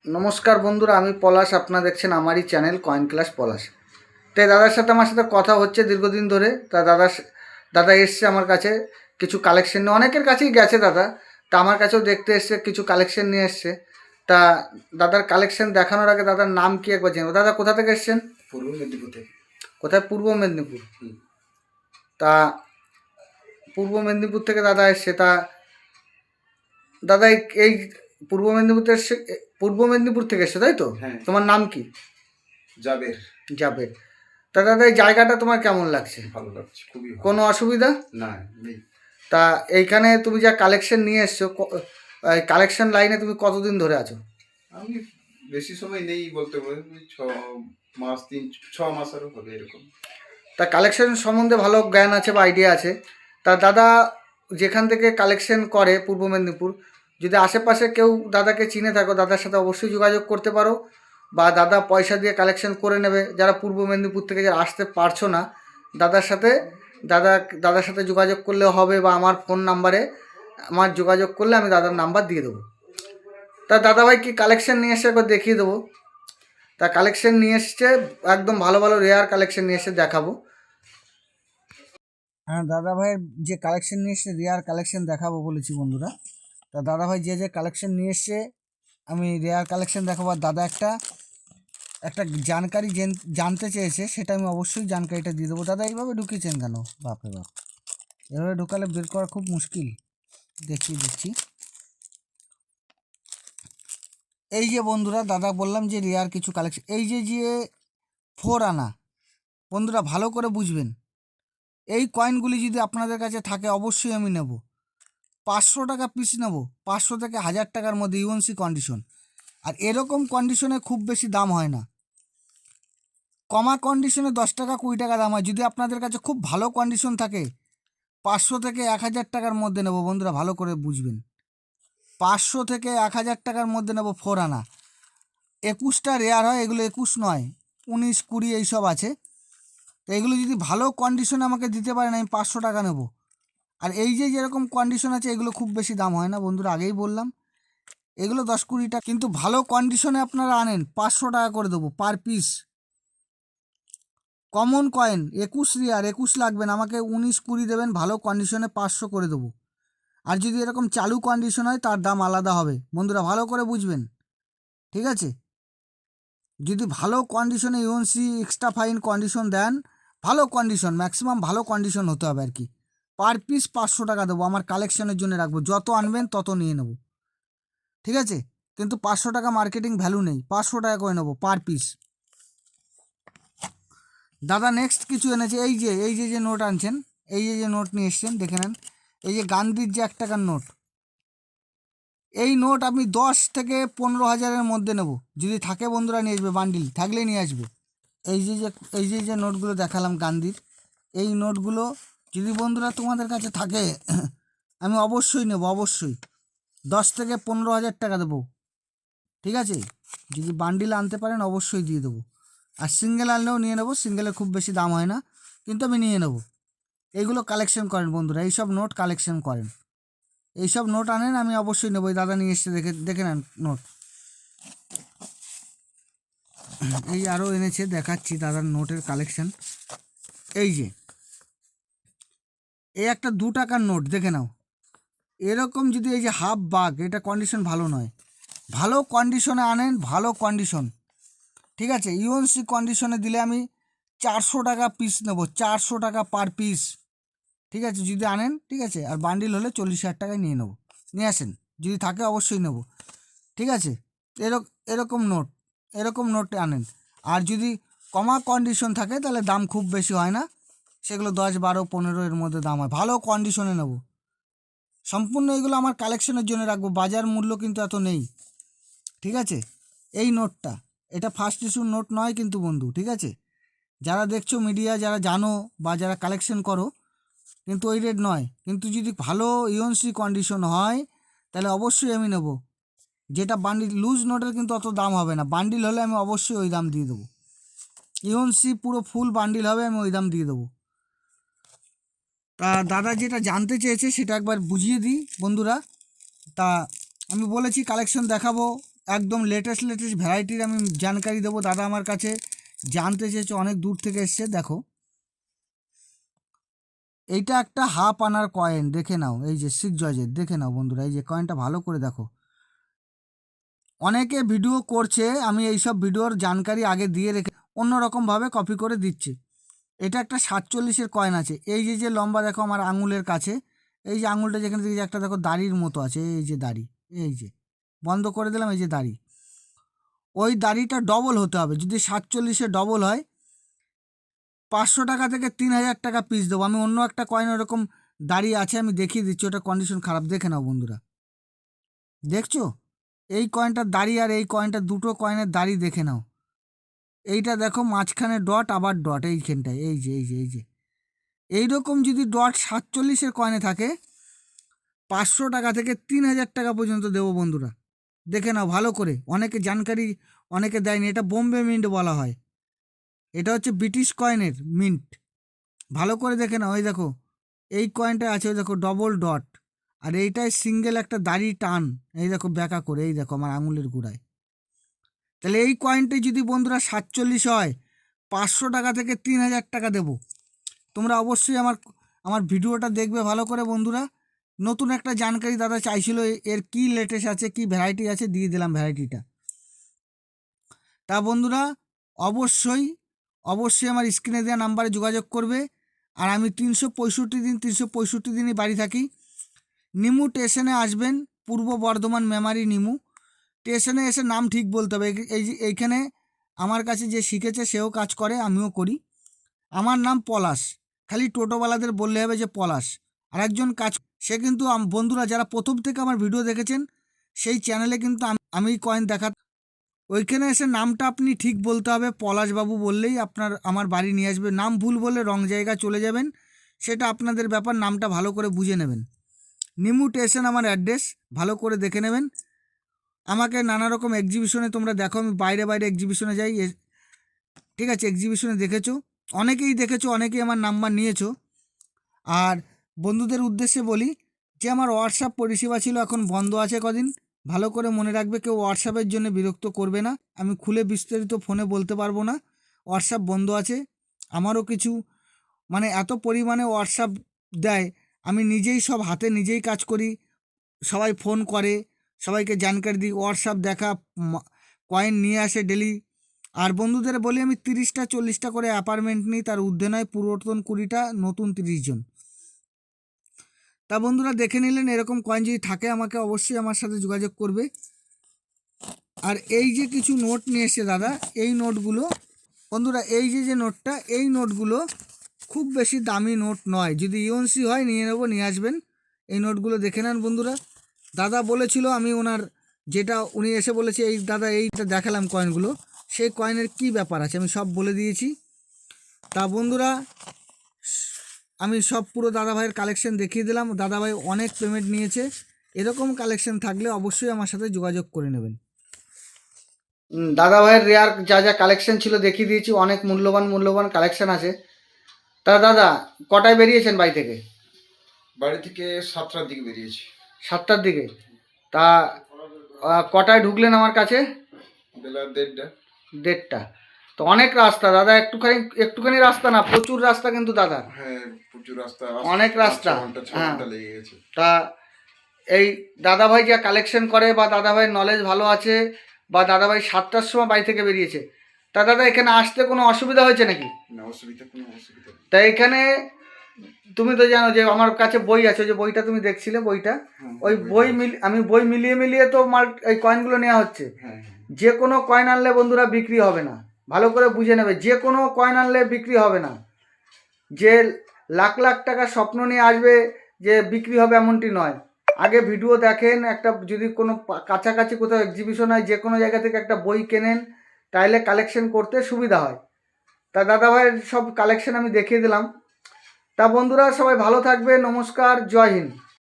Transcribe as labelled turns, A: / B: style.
A: নমস্কার বন্ধুরা, আমি পলাশ। আপনারা দেখছেন আমারই চ্যানেল কয়েন ক্লাস পলাশ। তাই দাদার সাথে আমার সাথে কথা হচ্ছে দীর্ঘদিন ধরে। তা দাদা এসছে আমার কাছে কিছু কালেকশন নিয়ে, অনেকের কাছেই গেছে দাদা। তা আমার কাছেও দেখতে এসছে, কিছু কালেকশন নিয়ে এসছে। তা দাদার কালেকশন দেখানোর আগে দাদার নাম কি একবার জেনে দাদা কোথা থেকে এসছেন?
B: পূর্ব মেদিনীপুর থেকে।
A: কোথায়? পূর্ব মেদিনীপুর। তা পূর্ব মেদিনীপুর থেকে দাদা এসছে। তা দাদা এই পূর্ব মেদিনীপুর থেকে এসছে, পূর্ব মেদিনীপুর থেকে এসছে তাই তো?
B: হ্যাঁ।
A: তোমার নাম কি?
B: জাবের।
A: জাবেদ। তা দাদা এই জায়গাটা তোমার কেমন লাগছে?
B: ভালো লাগছে, খুবই ভালো।
A: কোনো অসুবিধা
B: না, নেই।
A: তা এইখানে তুমি যা কালেকশন নিয়ে এসছো, কালেকশন লাইনে তুমি কতদিন ধরে আছো?
B: আমি বেশি সময় নেই বলতে পারি, ওই 6 মাস, 6 মাসেরও হবে এরকম।
A: তা কালেকশন সম্বন্ধে ভালো জ্ঞান আছে বা আইডিয়া আছে। তা দাদা যেখান থেকে কালেকশন করে পূর্ব মেদিনীপুর, যদি আশেপাশে কেউ দাদাকে চিনে থাকো, দাদার সাথে অবশ্যই যোগাযোগ করতে পারো। বা দাদা পয়সা দিয়ে কালেকশন করে নেবে। যারা পূর্ব মেদিনীপুর থেকে যারা আসতে পারছো না, দাদার সাথে দাদা দাদার সাথে যোগাযোগ করলে হবে, বা আমার ফোন নাম্বারে আমার যোগাযোগ করলে আমি দাদার নাম্বার দিয়ে দেবো। তা দাদাভাই কি কালেকশন নিয়ে এসে একবার দেখিয়ে দেবো। তা কালেকশন নিয়ে এসছে, একদম ভালো ভালো রেয়ার কালেকশন নিয়ে এসে দেখাবো। হ্যাঁ, দাদাভাইয়ের যে কালেকশন নিয়ে এসছে রেয়ার কালেকশন দেখাবো বলেছি বন্ধুরা। তা দাদাভাই যে যে কালেকশন নিয়ে এসছে আমি রেয়ার কালেকশন দেখাবো। আর দাদা একটা একটা জানকারি জানতে চেয়েছে, সেটা আমি অবশ্যই জানকারিটা দিয়ে দেবো। দাদা এইভাবে ঢুকিয়েছেন কেন? বাপরে বাপ, এভাবে ঢুকালে বের করা খুব মুশকিল। দেখিয়ে দিচ্ছি। এই যে বন্ধুরা, দাদা বললাম যে রেয়ার কিছু কালেকশন, এই যে যে 4 আনা, বন্ধুরা ভালো করে বুঝবেন। এই কয়েনগুলি যদি আপনাদের কাছে থাকে অবশ্যই আমি নেব। 500 টাকা পিস নেব, 500 থেকে 1000 টাকার মধ্যে ইউএনসি কন্ডিশন। আর এরকম কন্ডিশনে খুব বেশি দাম হয় না। কমা কন্ডিশনে 10 টাকা 20 টাকা দাম হয়। যদি আপনাদের কাছে খুব ভালো কন্ডিশন থাকে 500 থেকে 1000 টাকার মধ্যে নেব। বন্ধুরা ভালো করে বুঝবেন, 500 থেকে 1000 টাকার মধ্যে নেব 4 আনা। 21টা রেয়ার হয়, এগুলো 21 নয়, 19 20 এইসব আছে। তো এগুলো যদি ভালো কন্ডিশনে আমাকে দিতে পারেন আমি 500 টাকা নেব। আর এই যে যেরকম কন্ডিশন আছে এগুলো খুব বেশি দাম হয় না বন্ধুরা, আগেই বললাম। এগুলো 10-20 টাকা, কিন্তু ভালো কন্ডিশনে আপনারা আনেন 500 টাকা করে দেবো per piece. Common coin 21 rare, 21 লাগবে না আমাকে, 19 20 দেবেন, ভালো কন্ডিশনে 500 করে দেবো। আর যদি এরকম চালু কন্ডিশন হয় তার দাম আলাদা হবে। বন্ধুরা ভালো করে বুঝবেন, ঠিক আছে? যদি ভালো কন্ডিশনে ইউএনসি এক্সট্রা ফাইন কন্ডিশন দেন, ভালো কন্ডিশন, ম্যাক্সিমাম ভালো কন্ডিশন হতে হবে আর কি, পার পিস 500 টাকা দেবো। আমার কালেকশনের জন্য রাখবো, যত আনবেন তত নিয়ে নেব, ঠিক আছে? কিন্তু 500 টাকা মার্কেটিং ভ্যালু নেই, 500 টাকা করে নেবো পার পিস। দাদা নেক্সট কিছু এনেছে, এই যে নোট আনছেন, এই যে নোট নিয়ে এসছেন দেখে নেন। এই যে গান্ধীর যে 1 টাকার নোট, এই নোট আপনি 10 থেকে 15 হাজারের মধ্যে নেব। যদি থাকে বন্ধুরা নিয়ে আসবে, বান্ডিল থাকলেই নিয়ে আসবে। এই যে নোটগুলো দেখালাম গান্ধীর, এই নোটগুলো যদি বন্ধুরা তোমাদের কাছে থাকে আমি অবশ্যই নেব, অবশ্যই 10 থেকে 15 হাজার টাকা দেবো, ঠিক আছে? যদি বান্ডিল আনতে পারেন অবশ্যই দিয়ে দেবো। আর সিঙ্গেল আনলেও নিয়ে নেবো, সিঙ্গেলে খুব বেশি দাম হয় না, কিন্তু আমি নিয়ে নেব। এইগুলো কালেকশন করেন বন্ধুরা, এইসব নোট কালেকশন করেন, এইসব নোট আনেন, আমি অবশ্যই নেবো। এই দাদা নিয়ে এসে দেখে দেখে নেন নোট। এই আরও এনেছে, দেখাচ্ছি দাদার নোটের কালেকশন। এই যে এই একটা 2 টাকার নোট দেখে নাও। এরকম যদি এই যে হাফ বাগ, এটা কন্ডিশন ভালো নয়, ভালো কন্ডিশনে আনেন, ভালো কন্ডিশন, ঠিক আছে? ইউএনসি কন্ডিশনে দিলে আমি 400 টাকা পিস নেবো, 400 টাকা পার পিস, ঠিক আছে? যদি আনেন, ঠিক আছে? আর বান্ডিল হলে 40,000 টাকায় নিয়ে নেবো, নিয়ে আসেন, যদি থাকে অবশ্যই নেবো, ঠিক আছে? এরকম নোট, এরকম নোট আনেন। আর যদি কমা কন্ডিশন থাকে তাহলে দাম খুব বেশি হয় না, সেগুলো 10 12 15 এর মধ্যে দাম হয়। ভালো কন্ডিশনে নেব, সম্পূর্ণ এগুলো আমার কালেকশনের জন্য রাখবো, বাজার মূল্য কিন্তু এত নেই, ঠিক আছে? এই নোটটা, এটা ফার্স্ট ইস্যুর নোট নয় কিন্তু বন্ধু, ঠিক আছে? যারা দেখছো মিডিয়া, যারা জানো বা যারা কালেকশন করো, কিন্তু ওই রেট নয়। কিন্তু যদি ভালো ইউএনসি কন্ডিশন হয় তাহলে অবশ্যই আমি নেব। যেটা বান্ডিল লুজ নোটের কিন্তু অত দাম হবে না, বান্ডিল হলে আমি অবশ্যই ওই দাম দিয়ে দেবো। ইউএনসি পুরো ফুল বান্ডিল হবে, আমি ওই দাম দিয়ে দেবো। তা দাদা যেটা জানতে চেয়েছে সেটা একবার বুঝিয়ে দিই বন্ধুরা। তা আমি বলেছি কালেকশন দেখাবো, একদম লেটেস্ট ভ্যারাইটির আমি জানকারি দেবো। দাদা আমার কাছে জানতে চেয়েছে, অনেক দূর থেকে এসছে। দেখো এইটা একটা হাফ আনার কয়েন, দেখে নাও, এই যে 6 জজের, দেখে নাও বন্ধুরা, এই যে কয়েনটা ভালো করে দেখো। অনেকে ভিডিও করছে, আমি এইসব ভিডিওর জানকারি আগে দিয়ে রেখে অন্যরকমভাবে কপি করে দিচ্ছি। এটা একটা 47-এর কয়েন আছে। এই যে যে লম্বা দেখো আমার আঙুলের কাছে, এই যে আঙুলটা যেখানে থেকে একটা দেখো দাড়ির মতো আছে, এই যে দাড়ি, এই যে বন্ধ করে দিলাম, এই যে দাড়ি, ওই দাড়িটা ডবল হতে হবে। যদি 47-এ ডবল হয় 500 টাকা থেকে 3000 টাকা পিস দেবো। আমি অন্য একটা কয়েন ওরকম দাড়ি আছে, আমি দেখিয়ে দিচ্ছি, ওটা কন্ডিশন খারাপ, দেখে নাও বন্ধুরা। দেখছো এই কয়েনটার দাড়ি আর এই কয়েনটা, দুটো কয়েনের দাড়ি দেখে নাও। এইটা দেখো মাঝখানে ডট, আবার ডট এইখানটায়, এই যে এই যে এই যে এইরকম যদি ডট 47-এর কয়েনে থাকে 500 টাকা থেকে 3000 টাকা পর্যন্ত দেবো বন্ধুরা। দেখে নাও ভালো করে, অনেকে জানকারি অনেকে দেয়নি। এটা বোম্বে মিন্ট বলা হয়, এটা হচ্ছে ব্রিটিশ কয়েনের মিন্ট। ভালো করে দেখে নাও, ওই দেখো এই কয়েনটা আছে, ওই দেখো ডবল ডট, আর এইটাই সিঙ্গেল একটা দাড়ি টান, এই দেখো ব্যাকা করে, এই দেখো আমার আঙুলের গোড়ায়। তাহলে এই কয়েনটি যদি বন্ধুরা 47 হয় 500 টাকা থেকে 3000 টাকা দেবো। তোমরা অবশ্যই আমার ভিডিওটা দেখবে ভালো করে বন্ধুরা। নতুন একটা জানকারি দাদা চাইছিল, এর কি লেটেস্ট আছে, কি ভ্যারাইটি আছে, দিয়ে দিলাম ভ্যারাইটিটা। তা বন্ধুরা অবশ্যই অবশ্যই আমার স্ক্রিনে দেওয়া নাম্বারে যোগাযোগ করবে। আর আমি 365 দিনই বাড়ি থাকি। নিমু স্টেশনে আসবেন, পূর্ব বর্ধমান মেমারি নিমু স্টেশনে এসে নাম ঠিক বলতে হবে। এই যে এইখানে আমার কাছে যে শিখেছে সেও কাজ করে, আমিও করি। আমার নাম পলাশ, খালি টোটোওয়ালাদের বললে হবে যে পলাশ। আর একজন কাজ, সে কিন্তু বন্ধুরা যারা প্রথম থেকে আমার ভিডিও দেখেছেন সেই চ্যানেলে কিন্তু আমি কয়েন দেখা, ওইখানে এসে নামটা আপনি ঠিক বলতে হবে, পলাশবাবু বললেই আমার বাড়ি নিয়ে আসবে। নাম ভুল বলে রং জায়গা চলে যাবেন, সেটা আপনাদের ব্যাপার, নামটা ভালো করে বুঝে নেবেন। নিমু স্টেশন আমার অ্যাড্রেস, ভালো করে দেখে নেবেন। আমাকে নানা রকম এক্সিবিশনে তোমরা দেখো, আমি বাইরে বাইরে এক্সিবিশনে যাই, ঠিক আছে, এক্সিবিশনে দেখেছো, অনেকেই দেখেছো, অনেকেই আমার নাম্বার নিয়েছো। আর বন্ধুদের উদ্দেশ্যে বলি যে আমার হোয়াটসঅ্যাপ পরিষেবা ছিল, এখন বন্ধ আছে কদিন। ভালো করে মনে রাখবে, কেউ হোয়াটসঅ্যাপের জন্য বিরক্ত করবে না, আমি খুলে বিস্তারিত ফোনে বলতে পারবো না, হোয়াটসঅ্যাপ বন্ধ আছে। আমারও কিছু মানে এত পরিমাণে হোয়াটসঅ্যাপ দেয়, আমি নিজেই সব হাতে নিজেই কাজ করি, সবাই ফোন করে, সবাইকে জানকারি দিই, হোয়াটসঅ্যাপ দেখা, কয়েন নিয়ে আসে ডেলি। আর বন্ধুদের বলি আমি 30টা 40টা করে অ্যাপার্টমেন্ট নিই, তার ঊর্ধ্বে নয়, পুরাতন 20টা, নতুন 30 জন। তা বন্ধুরা দেখে নিলেন, এরকম কয়েন যদি থাকে আমাকে অবশ্যই আমার সাথে যোগাযোগ করবে। আর এই যে কিছু নোট নিয়ে এসছে দাদা, এই নোটগুলো বন্ধুরা, এই যে নোটটা, এই নোটগুলো খুব বেশি দামি নোট নয়, যদি ইউএনসি হয় নিয়ে নেবো, নিয়ে আসবেন। এই নোটগুলো দেখে নেন বন্ধুরা। দাদা বলেছিল, আমি ওনার যেটা উনি এসে বলেছে, এই দাদা এইটা দেখালাম কয়েনগুলো, সেই কয়েনের কি ব্যাপার আছে আমি সব বলে দিয়েছি। তা বন্ধুরা আমি সব পুরো দাদাভাইয়ের কালেকশন দেখিয়ে দিলাম। দাদাভাই অনেক পেমেন্ট নিয়েছে, এরকম কালেকশন থাকলে অবশ্যই আমার সাথে যোগাযোগ করে নেবেন। দাদাভাইয়ের রেয়ার যা যা কালেকশন ছিল দেখিয়ে দিয়েছি, অনেক মূল্যবান কালেকশন আছে। তা দাদা কটায় বেরিয়েছেন বাড়ি থেকে?
B: বাড়ি থেকে 7টার দিকে বেরিয়েছি।
A: 7টার দিকে। তা কটায় ঢুকলেন আমার কাছে?
B: বেলা 1:30।
A: 1:30। তো অনেক রাস্তা দাদা, একটুখানি রাস্তা না, প্রচুর রাস্তা কিন্তু দাদা।
B: হ্যাঁ, প্রচুর রাস্তা,
A: অনেক রাস্তা।
B: 6
A: হ্যাঁ,
B: ঘন্টা লেগে গেছে।
A: তা এই দাদাভাই যা কালেকশন করে, বা দাদাভাইয়ের নলেজ ভালো আছে, বা দাদাভাই 7টার সময় বাড়ি থেকে বেরিয়েছে, তা দাদা এখানে আসতে কোনো অসুবিধা হয়েছে নাকি?
B: না, কোনো অসুবিধা নেই।
A: তা এখানে তুমি তো জানো যে আমার কাছে বই আছে, যে বইটা তুমি দেখছিলে বইটা, ওই আমি বই মিলিয়ে তো এই কয়েনগুলো নেওয়া হচ্ছে।
B: হ্যাঁ,
A: যে কোনো কয়েন আনলে বন্ধুরা বিক্রি হবে না, ভালো করে বুঝে নেবে, যে কোনো কয়েন আনলে বিক্রি হবে না। যে লাখ লাখ টাকা স্বপ্ন নিয়ে আসবে যে বিক্রি হবে এমনটি নয়। আগে ভিডিও দেখেন, একটা যদি কোনো কাছাকাছি কোথাও এক্সিবিশন হয়, যে কোনো জায়গা থেকে একটা বই কেনেন, তাইলে কালেকশন করতে সুবিধা হয়। তা দাদাভাইয়ের সব কালেকশন আমি দেখিয়ে দিলাম। তা বন্ধুরা সবাই ভালো থাকবে, নমস্কার, জয় হিন্দ।